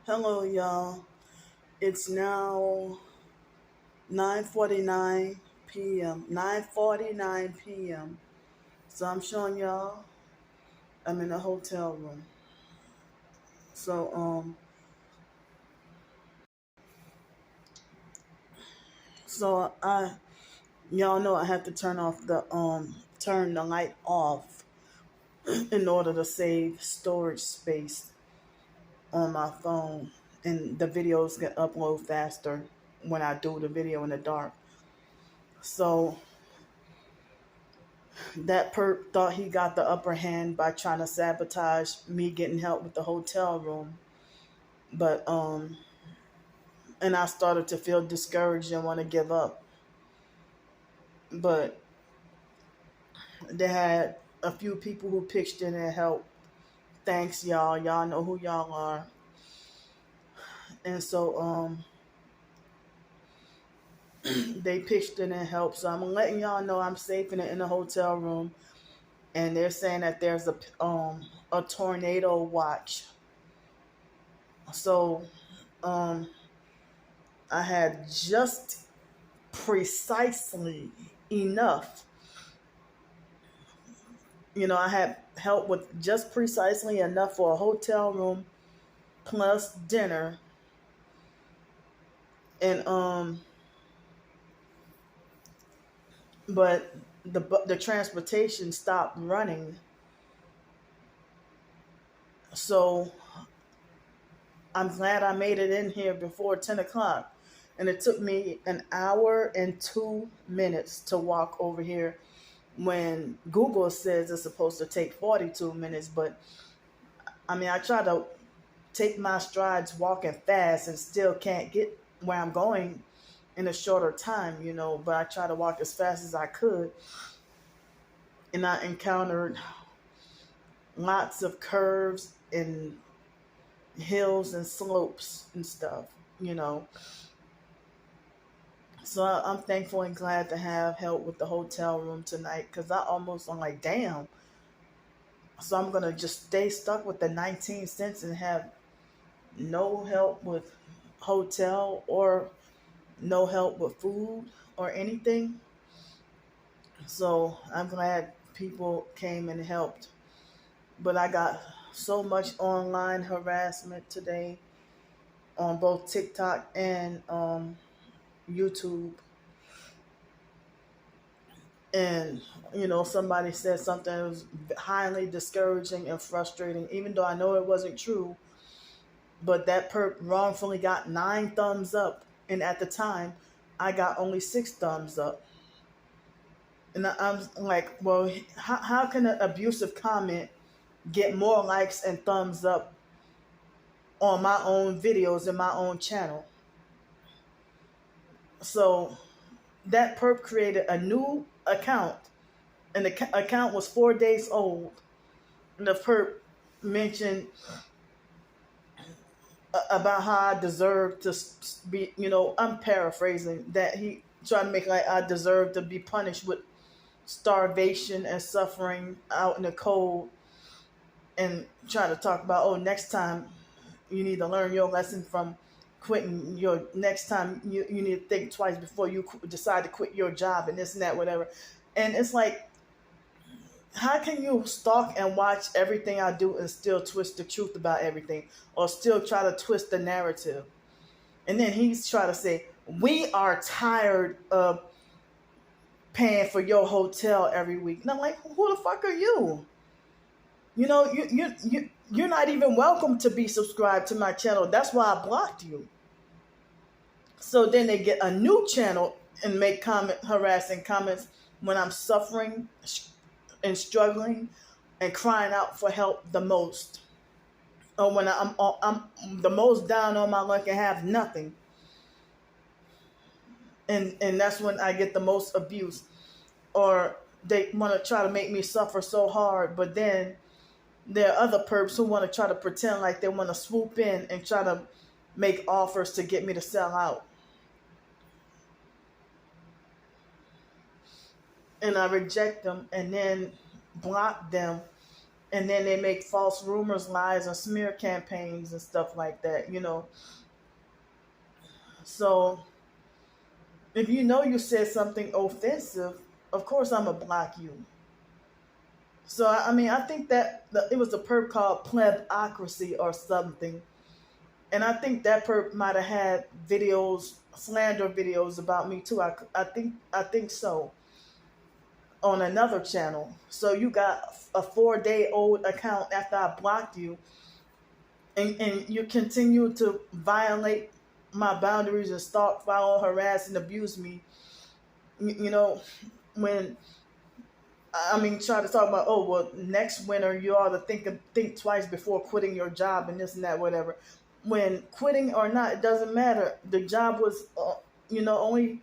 Hello, y'all. It's now 9:49 p.m. 9:49 p.m. So I'm showing y'all I'm in a hotel room. So so I y'all know I have to turn the light off in order to save storage space on my phone, and the videos get upload faster when I do the video in the dark. So that perp thought he got the upper hand by trying to sabotage me getting help with the hotel room. But and I started to feel discouraged and want to give up. But they had a few people who pitched in and helped. Thanks, y'all. Y'all know who y'all are. And so they pitched in and helped. So I'm letting y'all know I'm safe in the hotel room. And they're saying that there's a tornado watch. So um I had just precisely enough. I had help with just precisely enough for a hotel room plus dinner, and but the transportation stopped running, so I'm glad I made it in here before 10 o'clock, and it took me an hour and 2 minutes to walk over here when Google says it's supposed to take 42 minutes, but I mean I try to take my strides walking fast and still can't get where I'm going in a shorter time, but I try to walk as fast as I could. And I encountered lots of curves and hills and slopes and stuff, you know. So I'm thankful and glad to have help with the hotel room tonight because I'm like, damn. So I'm going to just stay stuck with the 19 cents and have no help with hotel or no help with food or anything. So I'm glad people came and helped. But I got so much online harassment today on both TikTok and YouTube. And, somebody said something that was highly discouraging and frustrating, even though I know it wasn't true. But that perp wrongfully got 9 thumbs up. And at the time, I got only 6 thumbs up. And I'm like, well, how can an abusive comment get more likes and thumbs up on my own videos in my own channel? So that perp created a new account, and the account was 4 days old. And the perp mentioned about how I deserve to be, I'm paraphrasing, that he tried to make like I deserve to be punished with starvation and suffering out in the cold, and try to talk about, oh, next time you need to learn your lesson from quitting your next time you need to think twice before you decide to quit your job and this and that, whatever. And it's like, how can you stalk and watch everything I do and still twist the truth about everything, or still try to twist the narrative? And then he's trying to say, we are tired of paying for your hotel every week. And I'm like, who the fuck are you? You're not even welcome to be subscribed to my channel. That's why I blocked you. So then they get a new channel and make harassing comments when I'm suffering and struggling and crying out for help the most, or when I'm the most down on my luck and have nothing, and that's when I get the most abuse. Or they want to try to make me suffer so hard, but then there are other perps who want to try to pretend like they want to swoop in and try to make offers to get me to sell out. And I reject them and then block them and then they make false rumors, lies, and smear campaigns and stuff like that. So if you know you said something offensive, of course I'm gonna block you. So I mean, I think that it was a perp called plebocracy or something, and I think that perp might have had videos, slander videos about me too. I think so, on another channel. So you got a 4-day old account after I blocked you, and you continue to violate my boundaries and stalk, follow, harass, and abuse me. You know, when I mean, try to talk about, oh well, next winter you ought to think twice before quitting your job and this and that, whatever. When quitting or not, it doesn't matter. The job was, only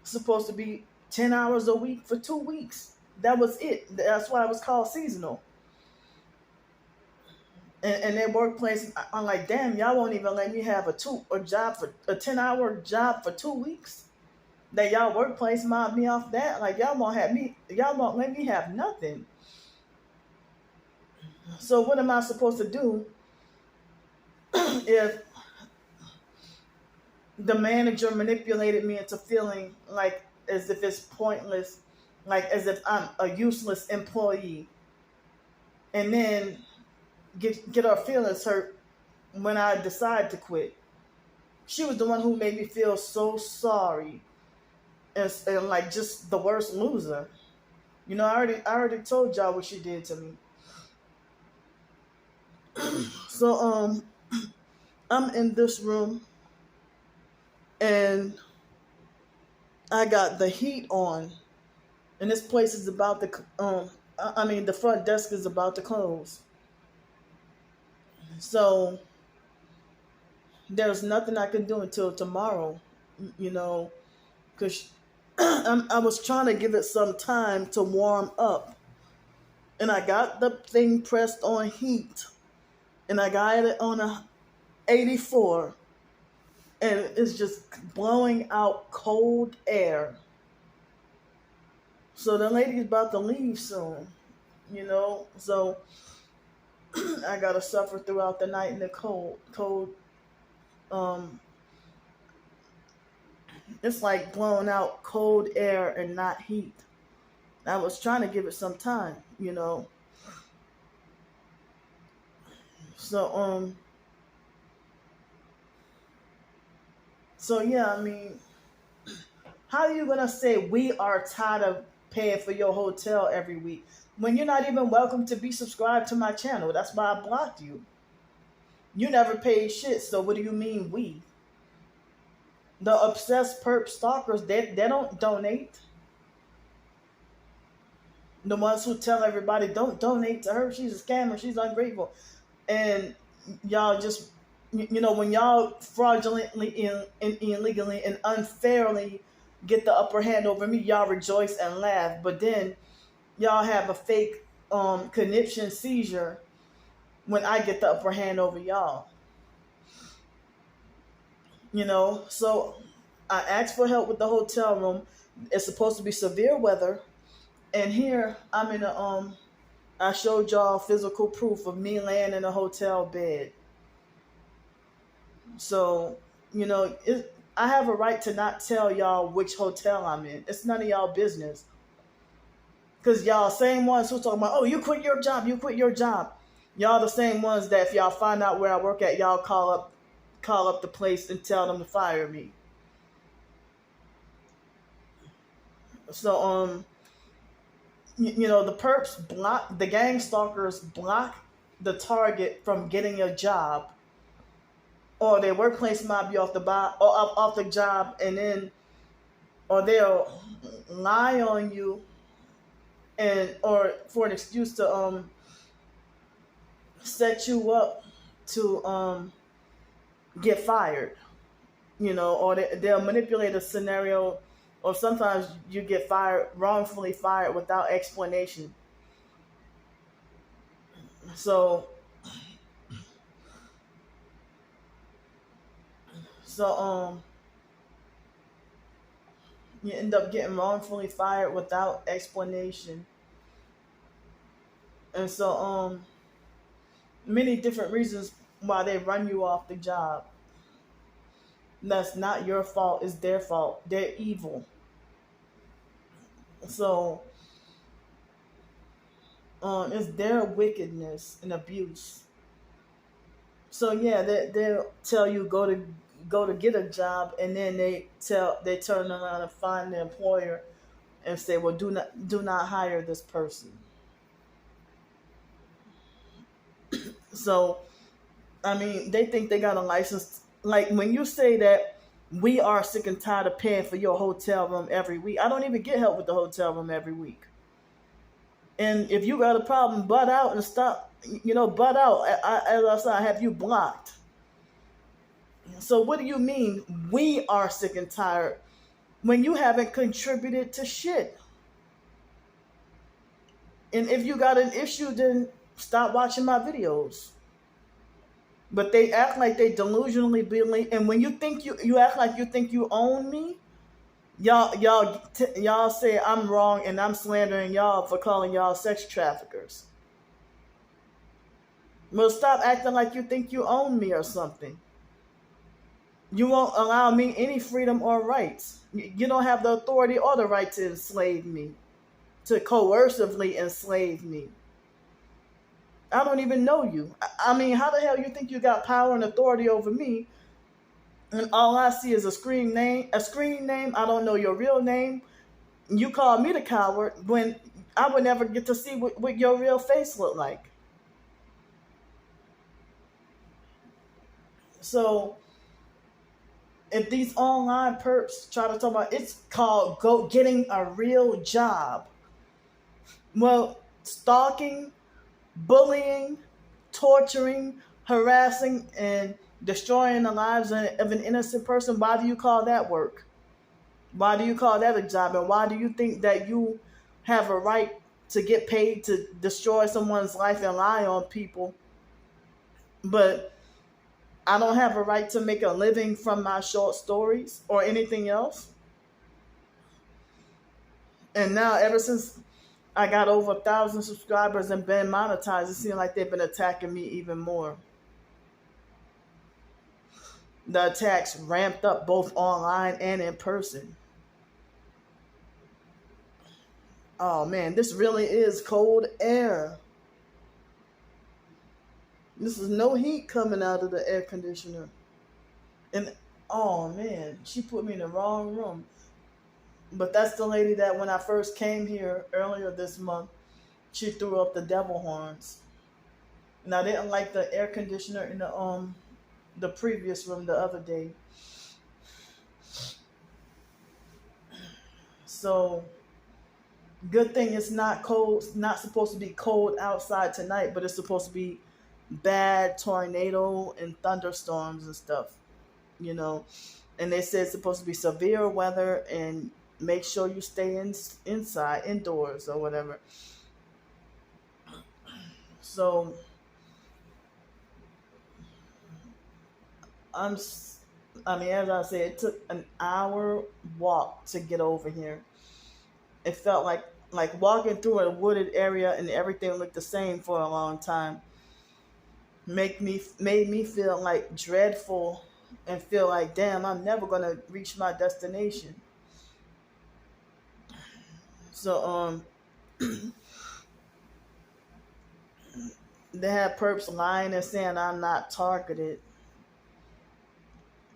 supposed to be 10 hours a week for 2 weeks. That was it. That's why it was called seasonal. And their workplace, I'm like, damn, y'all won't even let me have a 10-hour job for 2 weeks. That y'all workplace mobbed me off that. Like y'all won't let me have nothing. So what am I supposed to do if the manager manipulated me into feeling like as if it's pointless, like as if I'm a useless employee, and then get our feelings hurt when I decide to quit? She was the one who made me feel so sorry and like just the worst loser. I already told y'all what she did to me. So I'm in this room and I got the heat on, and this place is about to I mean the front desk is about to close. So there's nothing I can do until tomorrow, you know, because I was trying to give it some time to warm up, and I got the thing pressed on heat, and I got it on a 84, and it's just blowing out cold air. So the lady's about to leave soon, So I gotta suffer throughout the night in the cold. Um, it's like blowing out cold air and not heat. I was trying to give it some time. So so yeah, I mean, how are you gonna say we are tired of paying for your hotel every week when you're not even welcome to be subscribed to my channel? That's why I blocked you. You never paid shit, so what do you mean we? The obsessed perp stalkers, they don't donate. The ones who tell everybody don't donate to her, she's a scammer, she's ungrateful. And y'all just, when y'all fraudulently and illegally and unfairly get the upper hand over me, y'all rejoice and laugh. But then y'all have a fake conniption seizure when I get the upper hand over y'all. So I asked for help with the hotel room. It's supposed to be severe weather, and here I'm in a I showed y'all physical proof of me laying in a hotel bed. So I have a right to not tell y'all which hotel I'm in. It's none of y'all business. Because y'all same ones who talking about, oh, you quit your job, you quit your job. Y'all the same ones that if y'all find out where I work at, y'all call up the place and tell them to fire me. So the perps block, the gang stalkers block the target from getting a job, or their workplace might be off off the job, and then or they'll lie on you and or for an excuse to set you up to get fired, or they'll manipulate a scenario, or sometimes you get wrongfully fired without explanation. So you end up getting wrongfully fired without explanation. And so many different reasons why they run you off the job. That's not your fault, it's their fault. They're evil. So it's their wickedness and abuse. So yeah, they'll tell you go to get a job, and then they turn around and find the employer and say, well, do not hire this person. So I mean, they think they got a license. Like when you say that we are sick and tired of paying for your hotel room every week, I don't even get help with the hotel room every week. And if you got a problem, butt out and stop. Butt out. As I said, I have you blocked. So what do you mean we are sick and tired when you haven't contributed to shit? And if you got an issue, then stop watching my videos. But they act like they delusionally believe, and when you think you act like you think you own me, y'all say I'm wrong and I'm slandering y'all for calling y'all sex traffickers. Well, stop acting like you think you own me or something. You won't allow me any freedom or rights. You don't have the authority or the right to enslave me, to coercively enslave me. I don't even know you. I mean, how the hell you think you got power and authority over me? And all I see is a screen name. I don't know your real name. You call me the coward when I would never get to see what your real face looked like. So if these online perps try to talk about, it's called getting a real job. Well, stalking, bullying, torturing, harassing, and destroying the lives of an innocent person, why do you call that work? Why do you call that a job? And why do you think that you have a right to get paid to destroy someone's life and lie on people, but I don't have a right to make a living from my short stories or anything else? And now, ever since I got over 1,000 subscribers and been monetized, it seems like they've been attacking me even more. The attacks ramped up both online and in person. Oh man, this really is cold air. This is no heat coming out of the air conditioner. And oh man, she put me in the wrong room. But that's the lady that when I first came here earlier this month, she threw up the devil horns. And I didn't like the air conditioner in the previous room the other day. So good thing it's not cold. It's not supposed to be cold outside tonight, but it's supposed to be bad tornado and thunderstorms and stuff, And they said it's supposed to be severe weather, and make sure you stay inside, indoors or whatever. So as I said, it took an hour walk to get over here. It felt like walking through a wooded area and everything looked the same for a long time. Made me feel like dreadful and feel like, damn, I'm never gonna reach my destination. So they have perps lying and saying I'm not targeted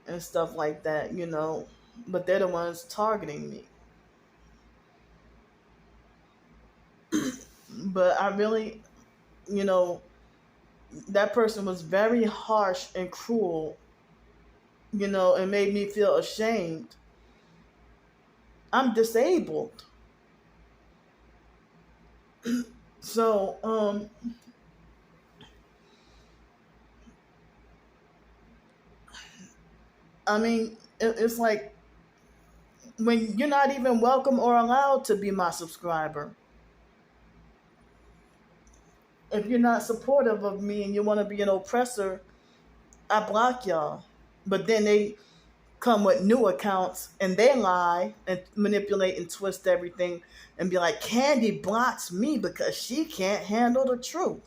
and stuff like that, but they're the ones targeting me. But I really, that person was very harsh and cruel, and made me feel ashamed. I'm disabled. So, it's like when you're not even welcome or allowed to be my subscriber. If you're not supportive of me and you want to be an oppressor, I block y'all. But then they come with new accounts and they lie and manipulate and twist everything and be like, Candy blocks me because she can't handle the truth.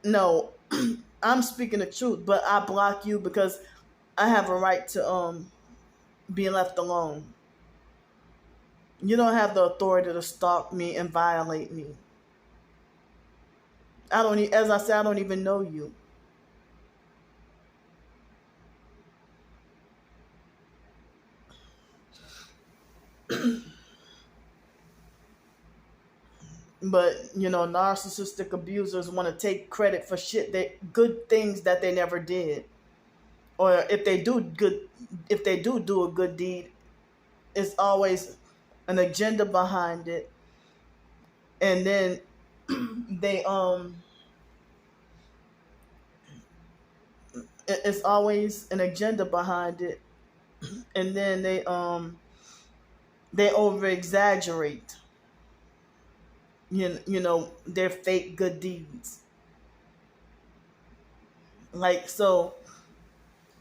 No, I'm speaking the truth, but I block you because I have a right to be left alone. You don't have the authority to stalk me and violate me. I don't, as I said, I don't even know you. But narcissistic abusers want to take credit for shit that good things that they never did, or if they do a good deed, it's always an agenda behind it, and then they it's always an agenda behind it, and then they over exaggerate, their fake good deeds. Like, so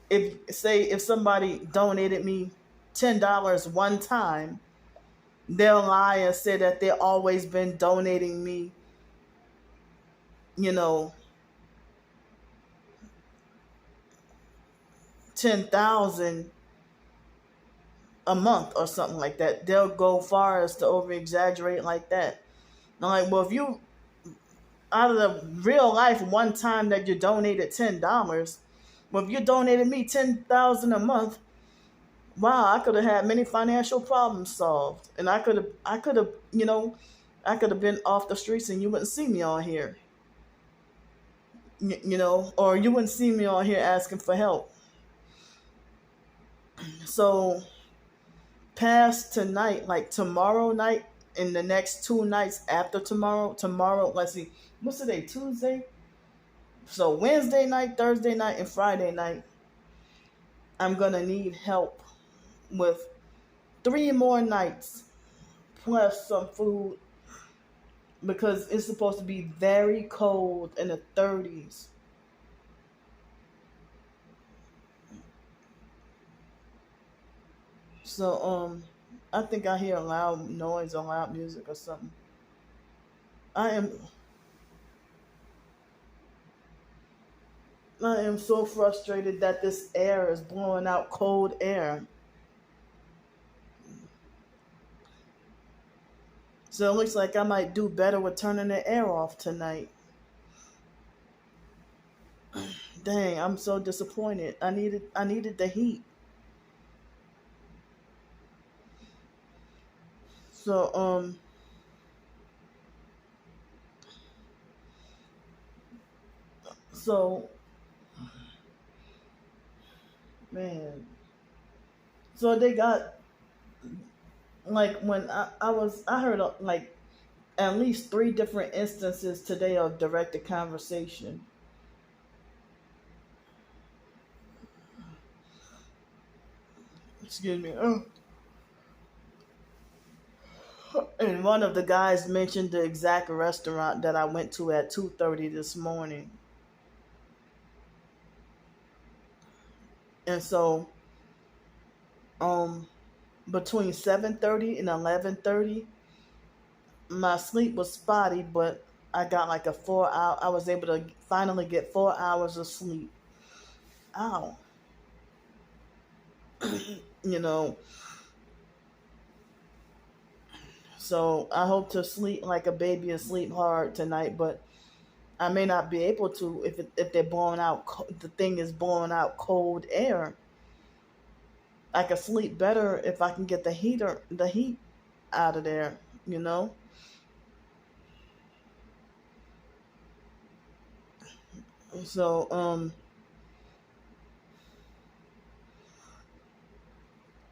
if somebody donated me $10 one time, they'll lie and say that they've always been donating me, you know, 10,000 a month or something like that. They'll go far as to over exaggerate like that. I'm like, well, if you out of the real life one time that you donated $10, well, if you donated me 10,000 a month, wow, I could have had many financial problems solved, and I could have been off the streets and you wouldn't see me on here, or you wouldn't see me on here asking for help. So past tonight, like tomorrow night, and the next 2 nights after tomorrow, let's see, what's today, Tuesday? So Wednesday night, Thursday night, and Friday night, I'm going to need help with 3 more nights plus some food, because it's supposed to be very cold in the 30s. So I think I hear a loud noise or loud music or something. I am I am so frustrated that this air is blowing out cold air. So it looks like I might do better with turning the air off tonight. Dang, I'm so disappointed. I needed the heat. So so man. So they got, like, when I heard like at least 3 different instances today of directed conversation. Excuse me. And one of the guys mentioned the exact restaurant that I went to at 2:30 this morning. And so um between 7:30 and 11:30, my sleep was spotty, but I got like a 4 hour. I was able to finally get 4 hours of sleep. Ow. you know. So I hope to sleep like a baby and sleep hard tonight, but I may not be able to if they're blowing out the thing is blowing out cold air. I can sleep better if I can get the heat out of there. You know. So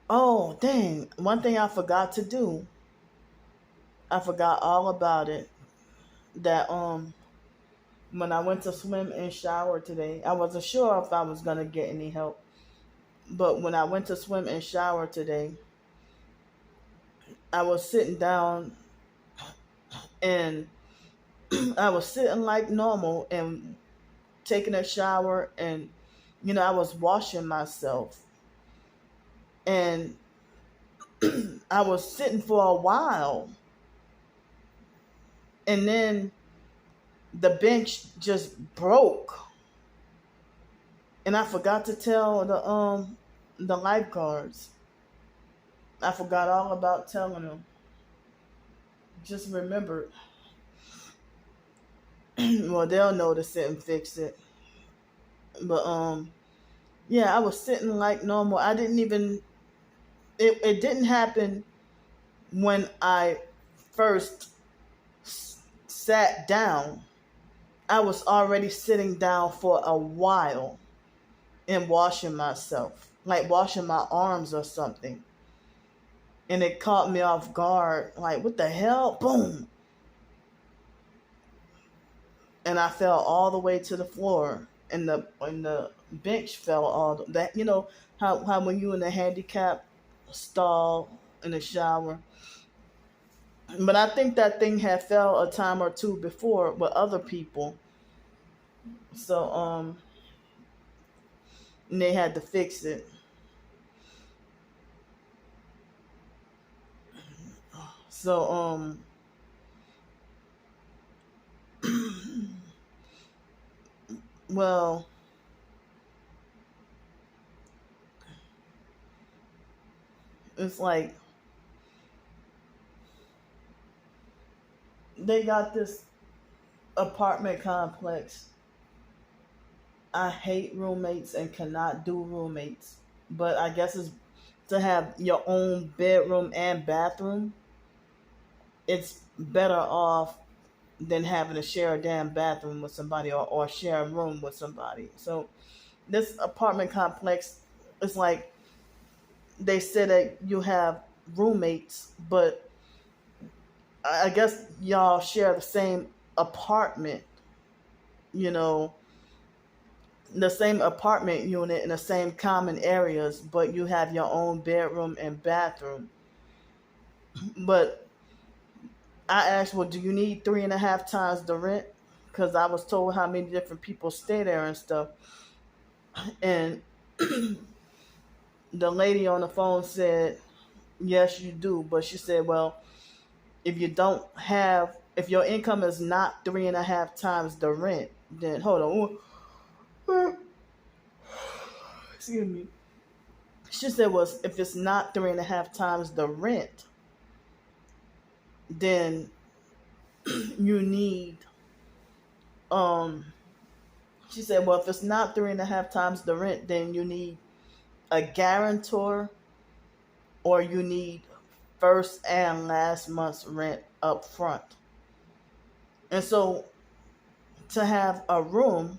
oh dang, one thing I forgot to do. I forgot all about it. That when I went to swim and shower today, I wasn't sure if I was gonna get any help. But when I went to swim and shower today, I was sitting down and I was sitting like normal and taking a shower, and I was washing myself. And I was sitting for a while, and then the bench just broke, and I forgot to tell the lifeguards. I forgot all about telling them. Just remembered. Well, they'll notice it and fix it. But yeah, I was sitting like normal. I didn't even. It didn't happen when I first sat down. I was already sitting down for a while and washing myself, like washing my arms or something. And it caught me off guard. Like, what the hell? Boom. And I fell all the way to the floor. And the bench fell all that. You know how when you in the handicap stall in the shower. But I think that thing had fell a time or two before with other people. So and they had to fix it. So well, it's like they got this apartment complex. I hate roommates and cannot do roommates. But I guess it's to have your own bedroom and bathroom. It's better off than having to share a damn bathroom with somebody, or share a room with somebody. So this apartment complex is like they said that you have roommates, but I guess y'all share the same apartment, you know, the same apartment unit in the same common areas, but you have your own bedroom and bathroom. But I asked, well, do you need 3.5 times the rent? Because I was told how many different people stay there and stuff. And the lady on the phone said, yes, you do. But she said, well, if you don't have, if your income is not 3.5 times the rent, then hold on. Excuse me. She said, well, if it's not 3.5 times the rent, then you need, um, she said, well, if it's not 3.5 times the rent, then you need a guarantor, or you need first and last month's rent up front. And so to have a room,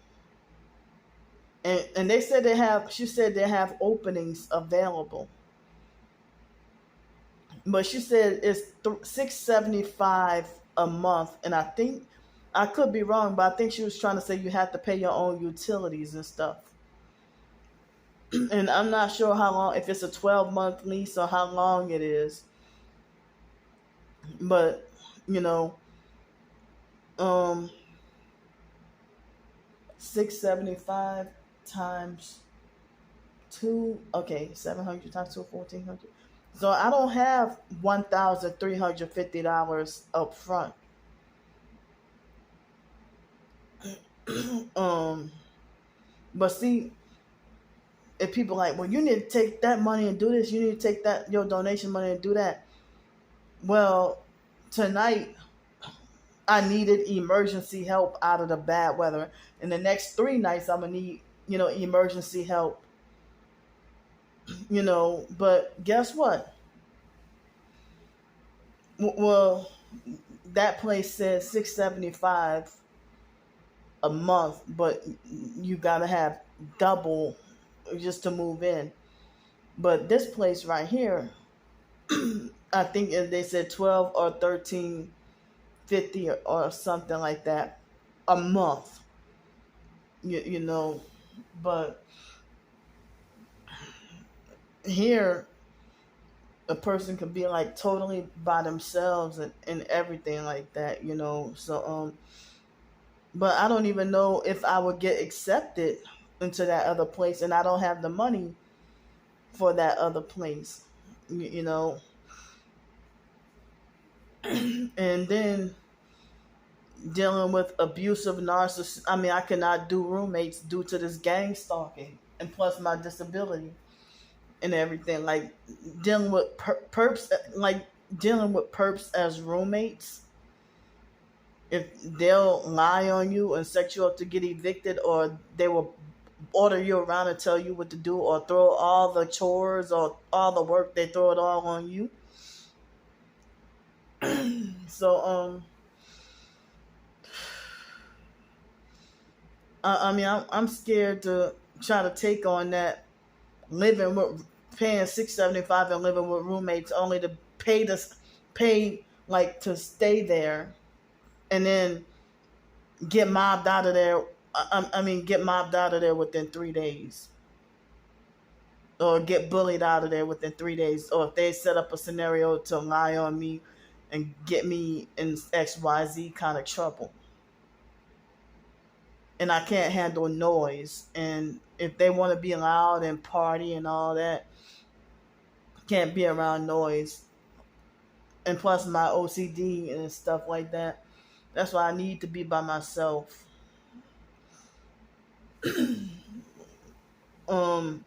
and they said they have, she said they have openings available. But she said it's $675 a month, and I think I could be wrong, but I think she was trying to say you have to pay your own utilities and stuff. And I'm not sure how long, if it's a 12-month lease or how long it is. But you know, um, 675 times two, okay, 700 times two, 1,400. So I don't have $1,350 up front. um, but see, if people like, well, you need to take that money and do this, you need to take that your donation money and do that. Well, tonight I needed emergency help out of the bad weather. And the next 3 nights I'm gonna need, emergency help. But guess what? Well, that place says 675 a month, but you gotta have double just to move in. But this place right here, I think they said 12 or 13.50 or something like that a month. You know, but here a person could be like totally by themselves and everything like that. So but I don't even know if I would get accepted into that other place, and I don't have the money for that other place, you know. And then dealing with abusive narcissists. I mean, I cannot do roommates due to this gang stalking, and plus my disability and everything. Like dealing with perps, like dealing with perps as roommates. If they'll lie on you and set you up to get evicted, or they will order you around and tell you what to do, or throw all the chores or all the work, they throw it all on you. So I mean, I'm scared to try to take on that, living with, paying $675 and living with roommates, only to pay like to stay there, and then get mobbed out of there. I mean, get mobbed out of there within 3 days, or get bullied out of there within 3 days, or if they set up a scenario to lie on me and get me in XYZ kind of trouble. And I can't handle noise. And if they want to be loud and party and all that, can't be around noise. And plus my OCD and stuff like that. That's why I need to be by myself. um,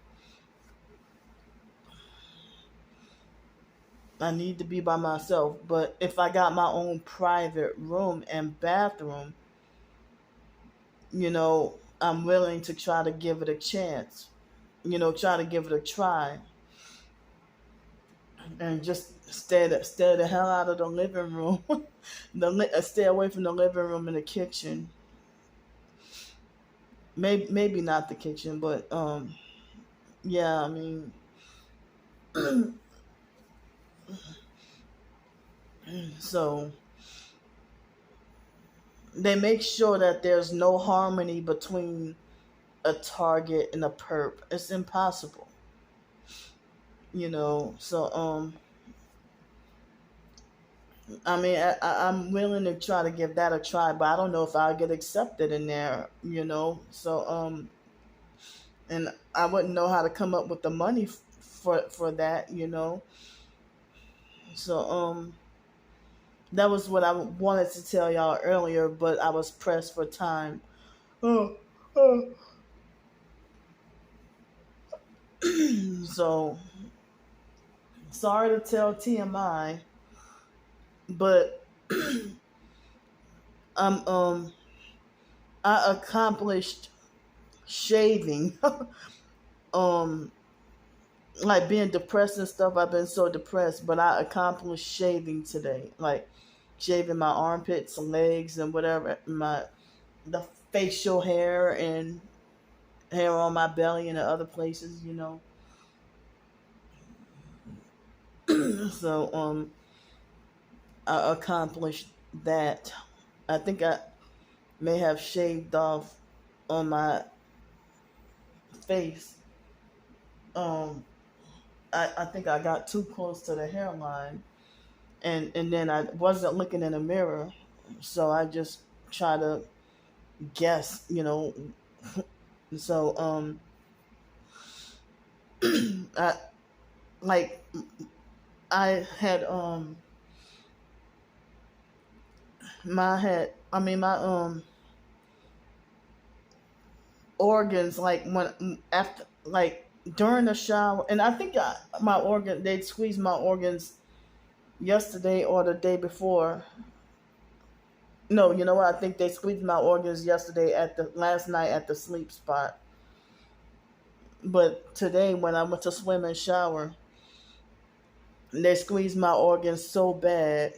I need to be by myself. But if I got my own private room and bathroom, I'm willing to try to give it a chance. Try to give it a try. And just stay the hell out of the living room. Stay away from the living room and the kitchen. Maybe not the kitchen, but yeah. I mean, so they make sure that there's no harmony between a target and a perp. It's impossible. So I mean, I'm willing to try to give that a try, but I don't know if I'll get accepted in there. So and I wouldn't know how to come up with the money for that. So that was what I wanted to tell y'all earlier, but I was pressed for time. Oh, oh. So sorry to tell TMI, but I'm I accomplished shaving. um like being depressed and stuff. I've been so depressed, but I accomplished shaving today. Like shaving my armpits and legs and whatever, the facial hair and hair on my belly and the other places. So I accomplished that. I think I may have shaved off on my face. Um I think I got too close to the hairline, and then I wasn't looking in the mirror, so I just try to guess. So I like I had my head. I mean my organs, like when after, like during the shower, and I think my organ they squeezed my organs yesterday or the day before. No, you know what? I think they squeezed my organs yesterday at the last night at the sleep spot. But today when I went to swim and shower, they squeezed my organs so bad.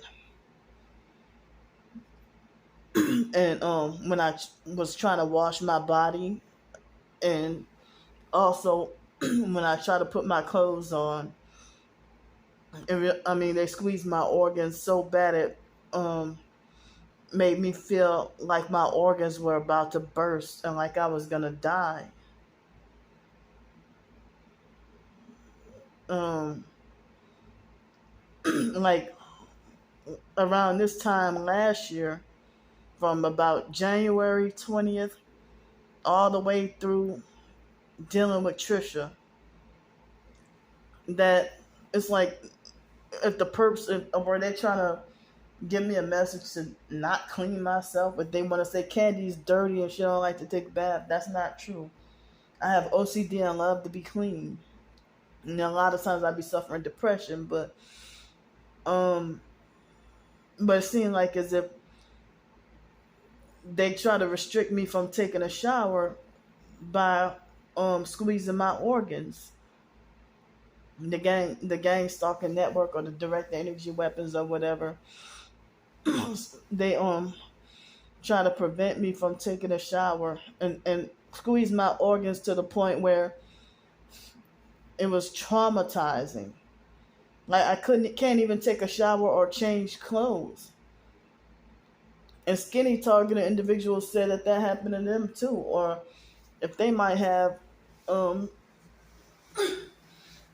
And when I was trying to wash my body, and also when I try to put my clothes on, I mean they squeezed my organs so bad it made me feel like my organs were about to burst and like I was gonna die. Um, like around this time last year, from about January 20th all the way through dealing with Trisha, that it's like if the person or they're trying to give me a message to not clean myself, but they want to say Candy's dirty and she don't like to take a bath. That's not true. I have OCD and love to be clean. And a lot of times I be suffering depression, um, but it seems like as if they try to restrict me from taking a shower by squeezing my organs. The gang stalking network or the direct energy weapons or whatever, they try to prevent me from taking a shower and squeeze my organs to the point where it was traumatizing. Like I can't even take a shower or change clothes. And skinny targeted individuals said that happened to them too, or if they might have um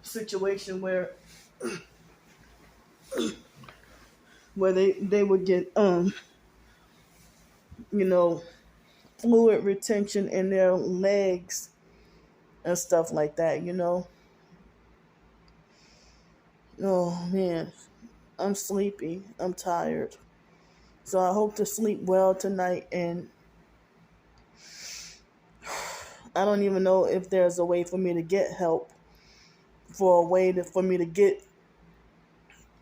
situation where they would get you know fluid retention in their legs and stuff like that. Oh man, I'm sleepy. I'm tired. So I hope to sleep well tonight, and I don't even know if there's a way for me to get help, for a way for me to get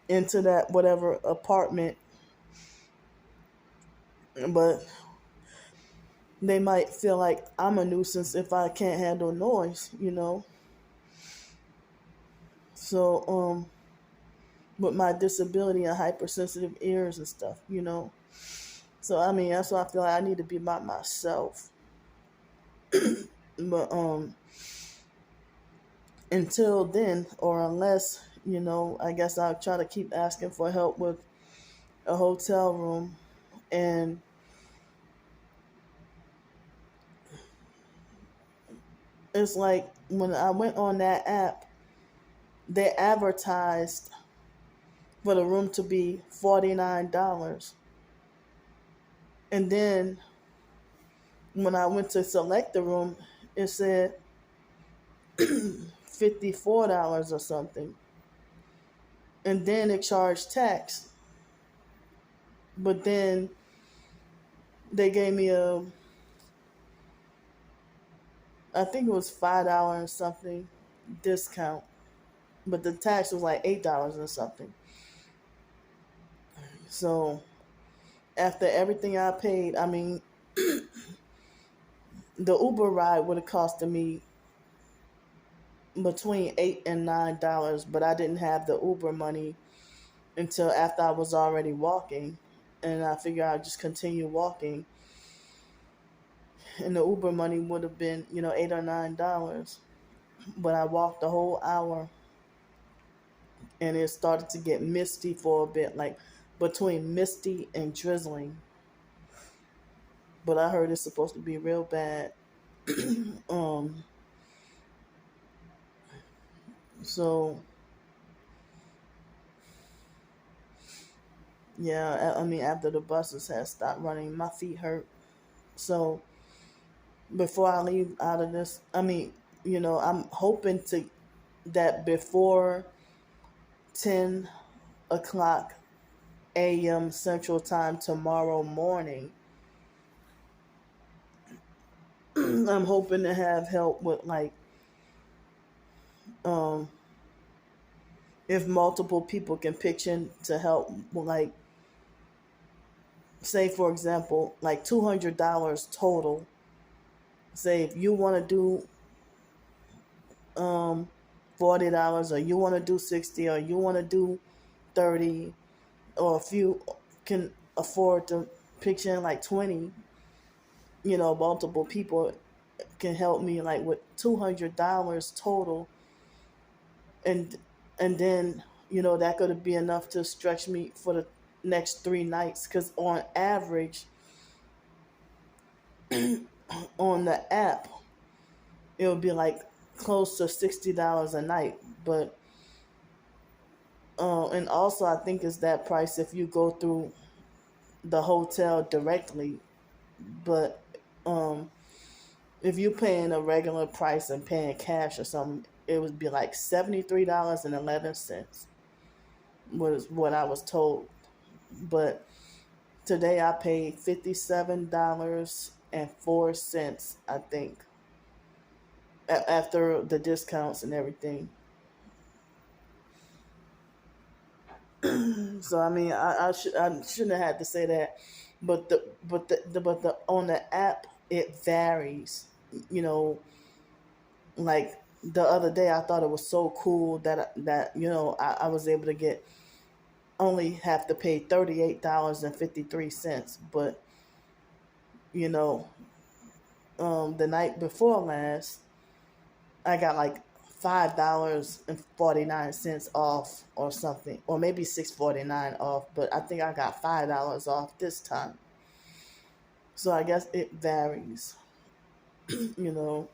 into that whatever apartment. But they might feel like I'm a nuisance if I can't handle noise. So with my disability and hypersensitive ears and stuff. So I mean that's why I feel like I need to be by myself. But until then, or unless, I guess I'll try to keep asking for help with a hotel room. And it's like when I went on that app, they advertised for the room to be $49. And then when I went to select the room, it said $54 or something. And then it charged tax. But then they gave me I think it was $5 or something discount. But the tax was like $8 or something. So after everything I paid, I mean, the Uber ride would have costed me between $8 and $9, but I didn't have the Uber money until after I was already walking, and I figured I'd just continue walking, and the Uber money would have been $8 or $9, but I walked the whole hour, and it started to get misty for a bit, like between misty and drizzling. But I heard it's supposed to be real bad. um, so yeah, I mean, after the buses had stopped running, my feet hurt. So before I leave out of this, I mean, I'm hoping to that before 10 o'clock a.m. Central Time tomorrow morning, I'm hoping to have help with like um if multiple people can pitch in to help, like say for example like $200 total. Say if you want to do $40, or you want to do 60, or you want to do 30, or if you can afford to pitch in like 20, multiple people can help me like with $200 total, and then that could be enough to stretch me for the next 3 nights, because on average on the app it would be like close to $60 a night. But and also I think it's that price if you go through the hotel directly. But if you're paying a regular price and paying cash or something, it would be like $73.11 was what I was told. But today I paid $57.04, I think, after the discounts and everything. So I mean, I shouldn't have had to say that, but the on the app it varies. You know, like the other day I thought it was so cool that I was able to get only have to pay $38.53, but you know the night before last I got like $5.49 off or something, or maybe $6.49 off. But I think I got $5 off this time. So I guess it varies, you know.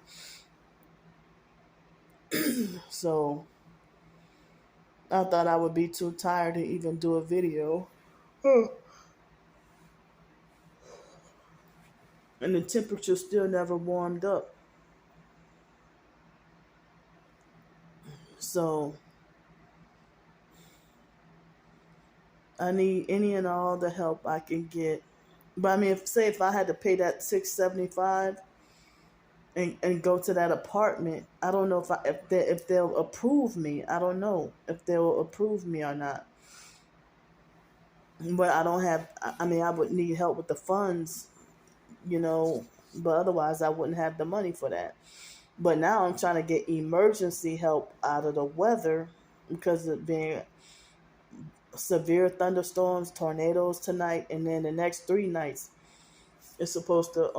So I thought I would be too tired to even do a video, and the temperature still never warmed up. So I need any and all the help I can get. But I mean, if I had to pay that $6.75 and go to that apartment, I don't know if they'll approve me. I don't know if they'll approve me or not. But I don't have. I mean, I would need help with the funds, you know. But otherwise, I wouldn't have the money for that. But now I'm trying to get emergency help out of the weather because of being severe thunderstorms, tornadoes tonight, and then the next 3 nights it's supposed to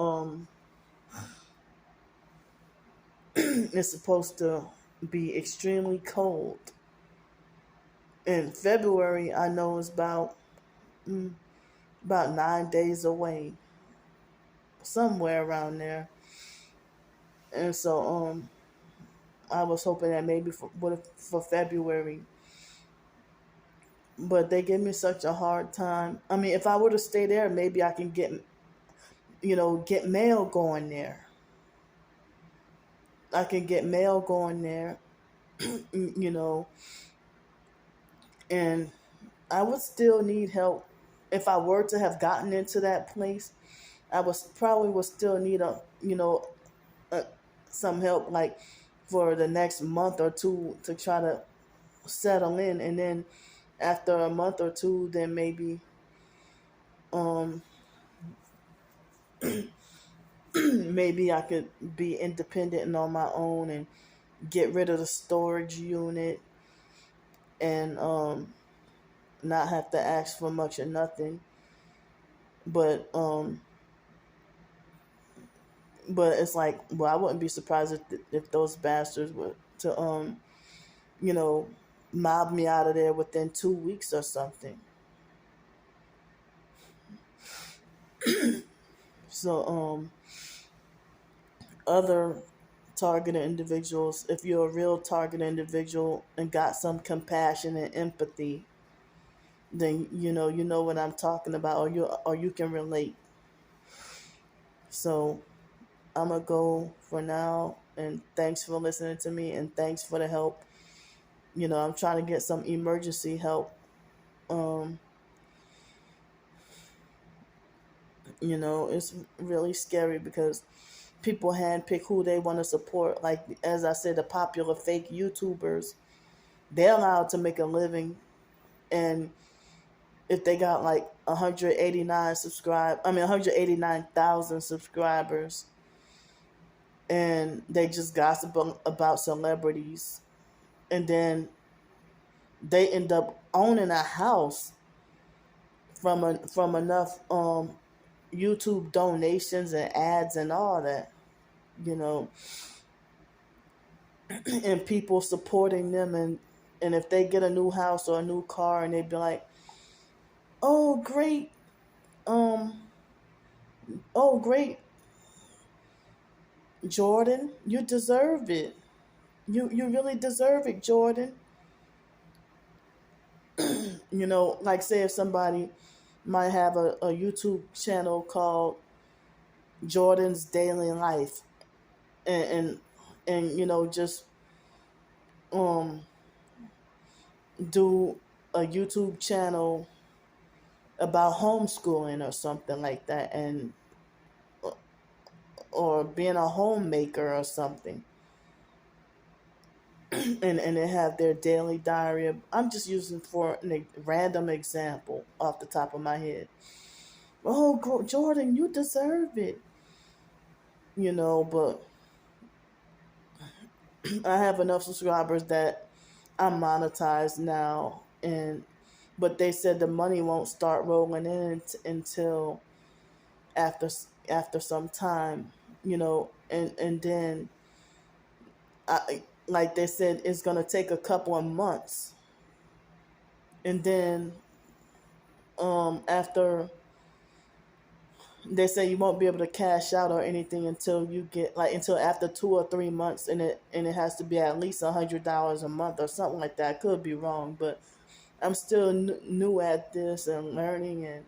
it's supposed to be extremely cold. In February, I know it's about 9 days away, somewhere around there. And so I was hoping that maybe for February, but they give me such a hard time. I mean, if I were to stay there, maybe I can get mail going there. I can get mail going there, you know, and I would still need help if I were to have gotten into that place. I was probably would still need uh, some help, like for the next month or two to try to settle in, and then after a month or two, then maybe um maybe I could be independent and on my own and get rid of the storage unit and not have to ask for much or nothing. But it's like, well, I wouldn't be surprised if those bastards were to you know mob me out of there within 2 weeks or something. So other targeted individuals, if you're a real targeted individual and got some compassion and empathy, then you know what I'm talking about, or you can relate. So I'm gonna go for now, and thanks for listening to me, and thanks for the help. I'm trying to get some emergency help. Um, it's really scary because people handpick who they want to support. Like, as I said, the popular fake YouTubers, they're allowed to make a living, and if they got like 189,000 subscribers, and they just gossip about celebrities, and then they end up owning a house from enough YouTube donations and ads and all that, you know, and people supporting them, and if they get a new house or a new car, and they'd be like, "Oh great, um, oh great, Jordan, you deserve it. You really deserve it, Jordan." Like, say if somebody might have a YouTube channel called Jordan's Daily Life, and just um do a YouTube channel about homeschooling or something like that, and or being a homemaker or something, and they have their daily diary. I'm just using for a random example off the top of my head. Oh, Jordan, you deserve it, but I have enough subscribers that I'm monetized now, and but they said the money won't start rolling in until after after some time, and then like they said, it's gonna take a couple of months, and then after they say you won't be able to cash out or anything until you get like until after 2 or 3 months, and it has to be at least $100 a month or something like that. I could be wrong, but I'm still new at this and learning, and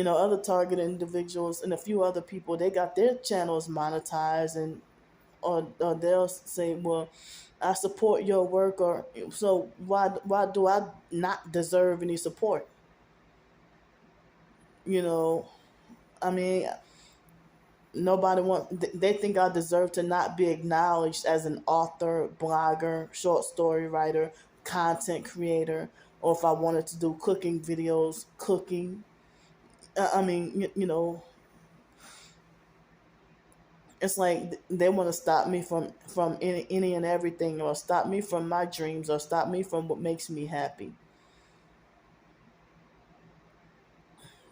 other target individuals and a few other people, they got their channels monetized, and or they'll say, well, I support your work, or so why do I not deserve any support? You know, I mean, nobody they think I deserve to not be acknowledged as an author, blogger, short story writer, content creator, or if I wanted to do cooking videos, cooking. I mean, it's like they want to stop me from any and everything, or stop me from my dreams, or stop me from what makes me happy.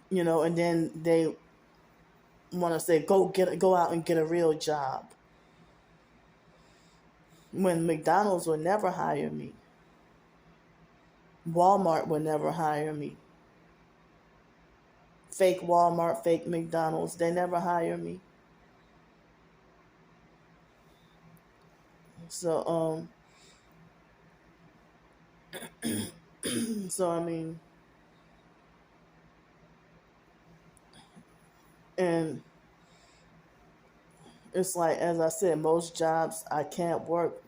And then they want to say go out and get a real job, when McDonald's would never hire me, Walmart would never hire me, fake Walmart, fake McDonald's, they never hire me. So so I mean, and it's like, as I said, most jobs I can't work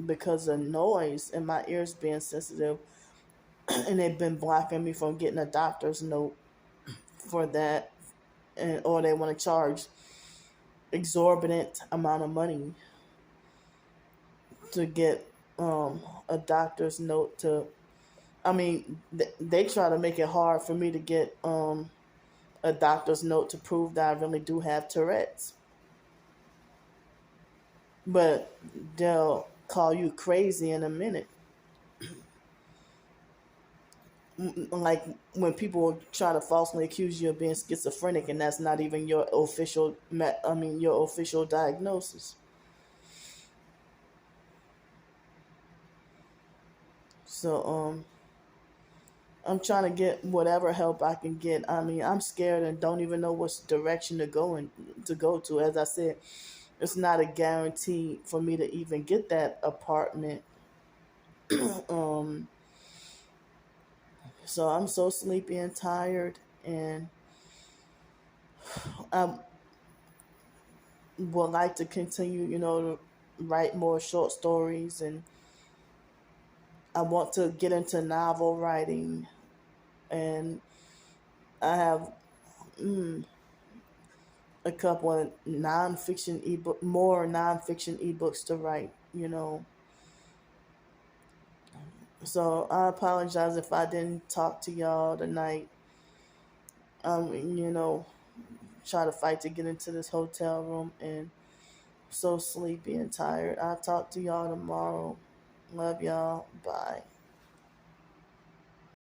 because of noise and my ears being sensitive, and they've been blocking me from getting a doctor's note for that, and or they want to charge exorbitant amount of money to get a doctor's note to. I mean, they try to make it hard for me to get a doctor's note to prove that I really do have Tourette's, but they'll call you crazy in a minute. Like when people try to falsely accuse you of being schizophrenic, and that's not even your official your official diagnosis. So I'm trying to get whatever help I can get. I mean, I'm scared and don't even know which direction to go to. As I said, it's not a guarantee for me to even get that apartment. um so I'm so sleepy and tired, and I would like to continue, to write more short stories, and I want to get into novel writing, and I have a couple of more nonfiction ebooks to write. So I apologize if I didn't talk to y'all tonight. You know, try to fight to get into this hotel room, and so sleepy and tired. I'll talk to y'all tomorrow. Love y'all. Bye.